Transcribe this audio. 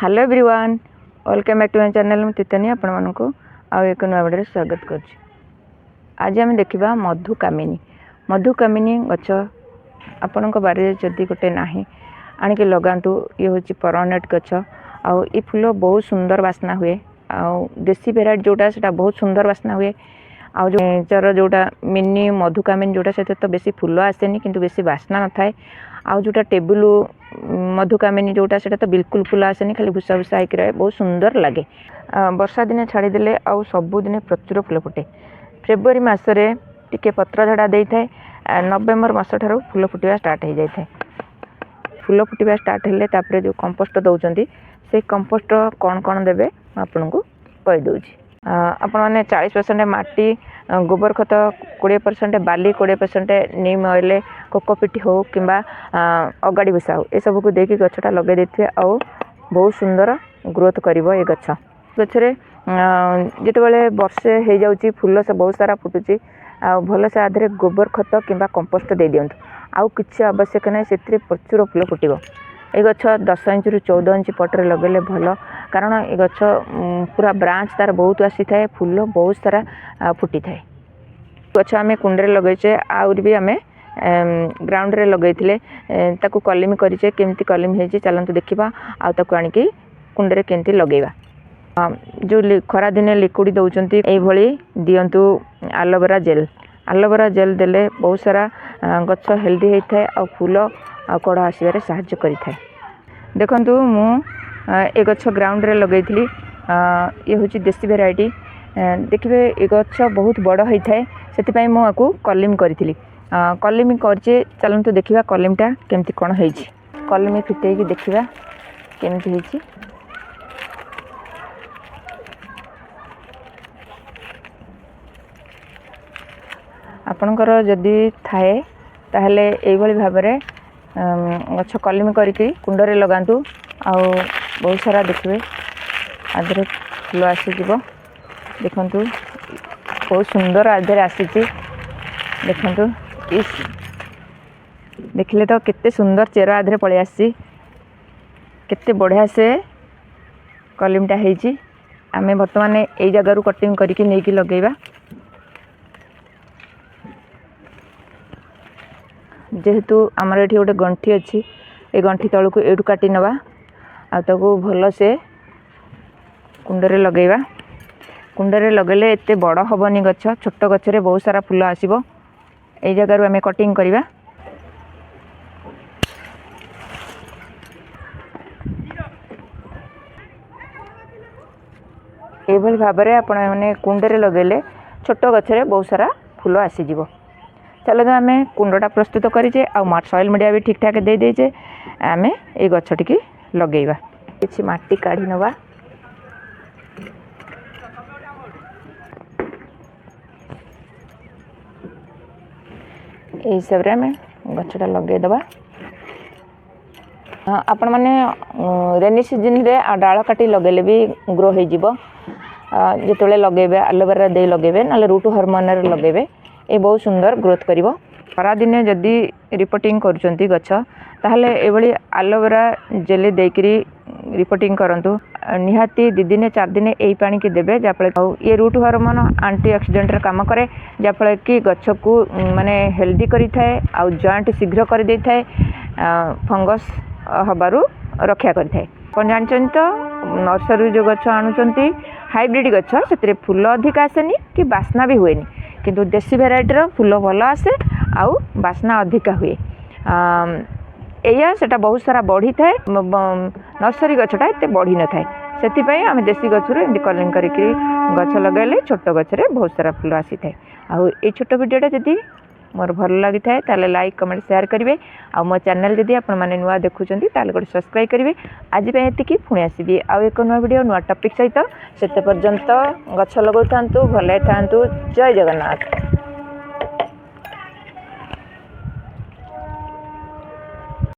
Hello everyone, welcome back to my channel. मैं तीतनी आपण को आउ एक नया वीडियो स्वागत कर। आज आम देखा मधुकामिनी। मधुकामिनी गछ आपण बारे जदि गोटे ना आणिक लगातु। ये हूँ परमानेंट गछ। आउ ये फूल बहुत सुंदर बास्ना हुए। आउ देसी भेराइटी जोटा से बहुत सुंदर बास्ना हुए। आउ जो नेचर जोटा मिनी मधुकामिनी जोटा से तो बेसी फूल आसेनी किंतु बेसी बास्ना न थाए। आउ जोटा टेबुल मधुकामिनी जोटा से तो बिल्कुल फूल आसेनी, खाली भूसा भूसा होकर रहे, बहुत सुंदर लगे। वर्षा दिने छाड़ीदे आउ सबुदिने प्रचुर फूल फुटे। फेब्रुआरी मसरे टिके पत्र झड़ा दे थाए। नवेम्बर मस ठार फूल फुटा स्टार्ट हो जाए। फूल फुटा स्टार्ट हेले तापरे जो कंपोस्ट दौरान से कंपोस्ट कौन कौन देवे आपन को कहीदे। आपण मैंने 40% माटी गोबर खत, 20% बाली, 20% नीम ऑयल, कोकोपीट हो कि अगाड़ी भूसा हो, ये सब को देखिए गछटा लगे देते। आउ बहुत सुंदर ग्रोथ करिवो ये गछ। गछरे जितेबाला वर्षे हो जाउची फूल से बहुत सारा फुटुची। भल से आधे गोबर खत कि कंपोस्ट दे दिंतु। आउ किसी आवश्यक ना, से प्रचुर फूल फुटो। ये गछ 10 इंच रु 14 इंच पटरे लगेले भल, कारण ये गछ पूरा ब्रांच तार बहुत आसी थाए, फूल बहुत सारा फुटी थाए। गछ आम कुंडे लगे, आउरी भी आम ग्राउंड रे लगे ताकू कलिमी करें। केमती कलिमी हो चलतु देखा। आकु आणिकी कुंडे केमती लगेगा। जो खरा दिने लिक्विड दौरान ये दिंतु एलोवेरा जेल। एलोवेरा जेल देले बहुत सारा गछ हेल्दी होता है। आ फूल आ कड़ आसबार साहाय्य करें। देखु मु ए गछ ग्राउंड रे लगे। ये हूँ देसी भेराइटी। देखिए ये गछ बहुत बड़ होता है, से मुझे कलिम करी। कलिमी करचे, चलतु देखा कलिमटा केमती कौन हो। कलिमी फिटे देखा केमती हो। आपणकर जदि थाए ताहले एभली भाव में गछ कलिमी करके कुंडरे लगातु। आउ बहुत सारा देखिए आधे फूल आसीज। देखु बहुत सुंदर आधे आसी। देखु देखले तो केते सुंदर चेर आधे पलि आसी। केते बढ़िया से कलिमटा होती। आम बर्तमान यही जगार कटिंग करके नहीं लगेगा। जेहेतु आमर ये गोटे गंठी अच्छी, ये गंठी तल को एठू काटी नवा। आको भल से कुंडरे लगेगा। कुंडरे लगेले एते बड़ हेनी गछ। छोट गछरे बहुत सारा फूल आसब। यही जगार आम कटिंग करवा। एभली भाव में आपण मैंने कुंडरे लगेले छोट गछरे बहुत सारा फूल आसीज। चलो तो आम कुंडटा प्रस्तुत करें। सॉइल मीडिया भी ठीक ठाक दे देचे। आम ये गछटी की लगेगा। किसी माटी काढ़ी नवा। यही हिसाब से आम गछटा लगेदबा। आपण मैंने रेनी सीजन रे डाल काटी लगेले भी ग्रो हो। जिते लगेबे एलोवेरा दे लगेबे ना रूट हार्मोन लगेबे, ये बहुत सुंदर ग्रोथ करिवो। खरा दिने जदि रिपोर्टिंग करुचंती गछ ताहले एभली एलोवेरा जेल देकरी रिपोर्टिंग करंतु। निहाती 2 दिन 4 दिन यही पानी की देबे, जाफल ये रूट हार्मोन एंटीऑक्सीडेंट काम करे, जाफल कि गछ को माने हेल्दी करि थाए। आ जॉइंट शीघ्र कर दे थाए, फंगस हबारु रक्षा करि थाए। अपन जानचन तो नर्सरी जो गछ आणुचंती हाइब्रिड गछ, से फूल अधिक आसेनी कि बास्ना भी हुएनी। किंतु देसी भेराइटीर फूल भल आसे, आउ बास्ना अधिका हुए। या सेटा बहुत सारा बढ़ी थाए। नर्सरी गछटा एते बढ़ी न थाए। से आम देसी गछर एमती कलिंग करके गछ लगेले छोट गछरे बहुत सारा फूल आसी थाए। आउ ये छोट वीडियोटा जदि मोर भल लगी थाए ताले लाइक कमेंट शेयर करेंगे। आ मो चैनल जदि आपण माने नुआ देखुचंती ताले गोटे सब्सक्राइब करेंगे। आज पे एतिकी पुणी आसीबी आउ एक नुआ वीडियो नुआ टॉपिक सहित। सेते पर्यंत गछ लगाउथांतु, भले थांतु। जय जगन्नाथ।